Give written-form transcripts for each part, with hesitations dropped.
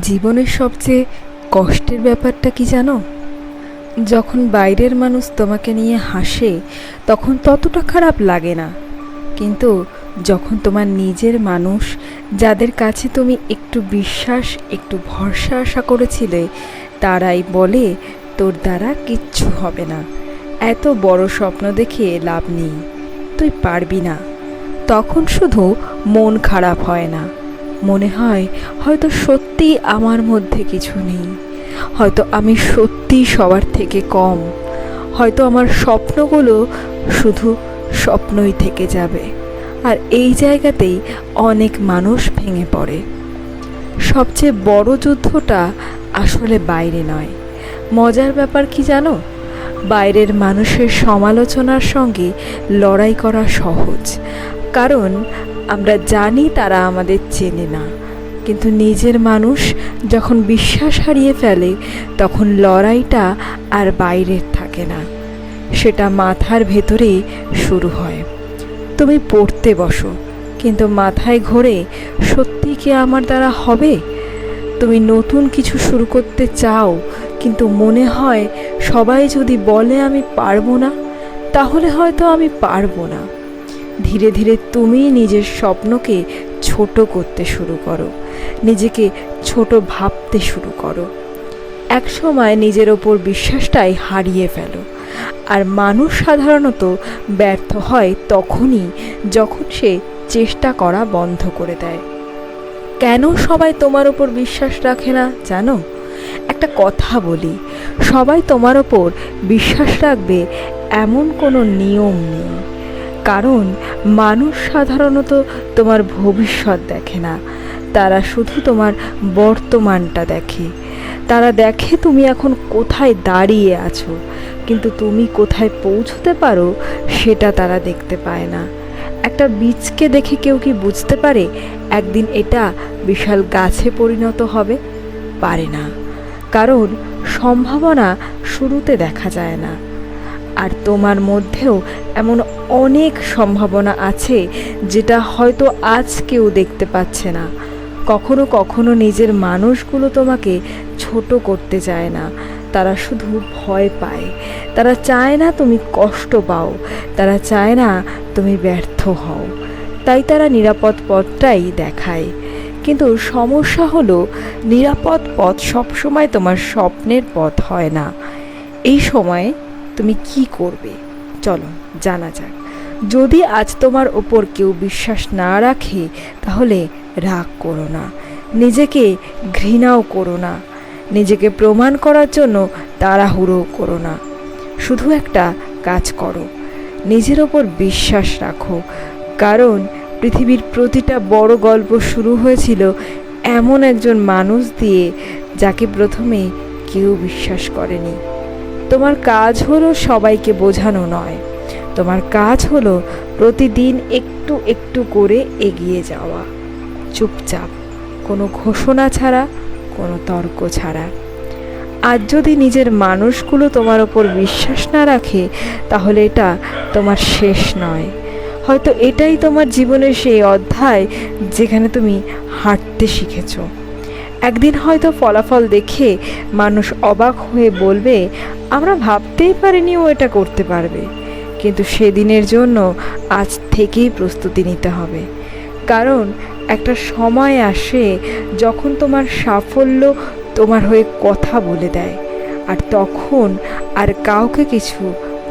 জীবনের সবচেয়ে কষ্টের ব্যাপারটা কি জানো? যখন বাইরের মানুষ তোমাকে নিয়ে হাসে তখন ততটা খারাপ লাগে না, কিন্তু যখন তোমার নিজের মানুষ, যাদের কাছে তুমি একটু বিশ্বাস, একটু ভরসা আশা করেছিলে, তারাই বলে তোর দ্বারা কিচ্ছু হবে না, এত বড় স্বপ্ন দেখে লাভ নেই, তুই পারবি না, তখন শুধু মন খারাপ হয় না, মনে হয় হয়তো সত্যিই আমার মধ্যে কিছু নেই, হয়তো আমি সত্যিই সবার থেকে কম, হয়তো আমার স্বপ্নগুলো শুধু স্বপ্নই থেকে যাবে। আর এই জায়গাতেই অনেক মানুষ ভেঙে পড়ে। সবচেয়ে বড় যুদ্ধটা আসলে বাইরে নয়। মজার ব্যাপার কি জানো? বাইরের মানুষের সমালোচনার সঙ্গে লড়াই করা সহজ, কারণ আমরা জানি তারা আমাদের চেনে না। কিন্তু নিজের মানুষ যখন বিশ্বাস হারিয়ে ফেলে, তখন লড়াইটা আর বাইরের থাকে না, সেটা মাথার ভেতরেই শুরু হয়। তুমি পড়তে বসো, কিন্তু মাথায় ঘোরে সত্যি কি আমার দ্বারা হবে? তুমি নতুন কিছু শুরু করতে চাও, কিন্তু মনে হয় সবাই যদি বলে আমি পারবো না, তাহলে হয়তো আমি পারবো না। ধীরে ধীরে তুমি নিজের স্বপ্নকে ছোট করতে শুরু করো, নিজেকে ছোট ভাবতে শুরু করো। এক সময় নিজের ওপর বিশ্বাসটাই হারিয়ে ফেলো। আর মানুষ সাধারণত ব্যর্থ হয় তখনই, যখন সে চেষ্টা করা বন্ধ করে দেয়। কেন সবাই তোমার ওপর বিশ্বাস রাখে না জানো? একটা কথা বলি, সবাই তোমার ওপর বিশ্বাস রাখবে এমন কোনো নিয়ম নেই। কারণ মানুষ সাধারণত তোমার ভবিষ্যৎ দেখে না, তারা শুধু তোমার বর্তমানটা দেখে। তারা দেখে তুমি এখন কোথায় দাঁড়িয়ে আছো, কিন্তু তুমি কোথায় পৌঁছতে পারো সেটা তারা দেখতে পায় না। একটা বীজকে দেখে কেউ কি বুঝতে পারে একদিন এটা বিশাল গাছে পরিণত হবে? পারে না, কারণ সম্ভাবনা শুরুতে দেখা যায় না। আর তোমার মধ্যেও এমন অনেক সম্ভাবনা আছে যেটা হয়তো আজ কেউ দেখতে পাচ্ছে না। কখনো কখনো নিজের মানুষগুলো তোমাকে ছোট করতে চায় না, তারা শুধু ভয় পায়। তারা চায় না তুমি কষ্ট পাও, তারা চায় না তুমি ব্যর্থ হও, তাই তারা নিরাপদ পথটাই দেখায়। কিন্তু সমস্যা হলো, নিরাপদ পথ সবসময় তোমার স্বপ্নের পথ হয় না। এই সময়ে তুমি কি করবে চলো জানা যাক। যদি আজ তোমার ওপর কেউ বিশ্বাস না রাখে, তাহলে রাগ করো না, নিজেকে ঘৃণাও করো না, নিজেকে প্রমাণ করার জন্য তাড়াহুড়ো করো না। শুধু একটা কাজ করো, নিজের ওপর বিশ্বাস রাখো। কারণ পৃথিবীর প্রতিটা বড় গল্প শুরু হয়েছিল এমন একজন মানুষ দিয়ে, যাকে প্রথমে কেউ বিশ্বাস করেনি। তোমার কাজ হলো সবাইকে বোঝানো নয়, তোমার কাজ হলো প্রতিদিন একটু একটু করে এগিয়ে যাওয়া, চুপচাপ, কোনো ঘোষণা ছাড়া, কোনো তর্ক ছাড়া। আজ যদি নিজের মানুষগুলো তোমার ওপর বিশ্বাস না রাখে, তাহলে এটা তোমার শেষ নয়। হয়তো এটাই তোমার জীবনের সেই অধ্যায় যেখানে তুমি হাঁটতে শিখেছ। একদিন হয়তো ফলাফল দেখে মানুষ অবাক হয়ে বলবে, আমরা ভাবতেই পারিনি ও এটা করতে পারবে। কিন্তু সেদিনের জন্য আজ থেকেই প্রস্তুতি নিতে হবে। কারণ একটা সময় আসে যখন তোমার সাফল্য তোমার হয়ে কথা বলে দেয়, আর তখন আর কাউকে কিছু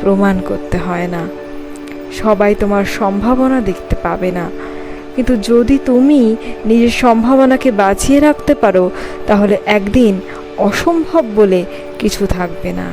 প্রমাণ করতে হয় না। সবাই তোমার সম্ভাবনা দেখতে পাবে না, কিন্তু যদি তুমি নিজের সম্ভাবনাকে বাঁচিয়ে রাখতে পারো, তাহলে একদিন অসম্ভব বলে কিছু থাকবে না।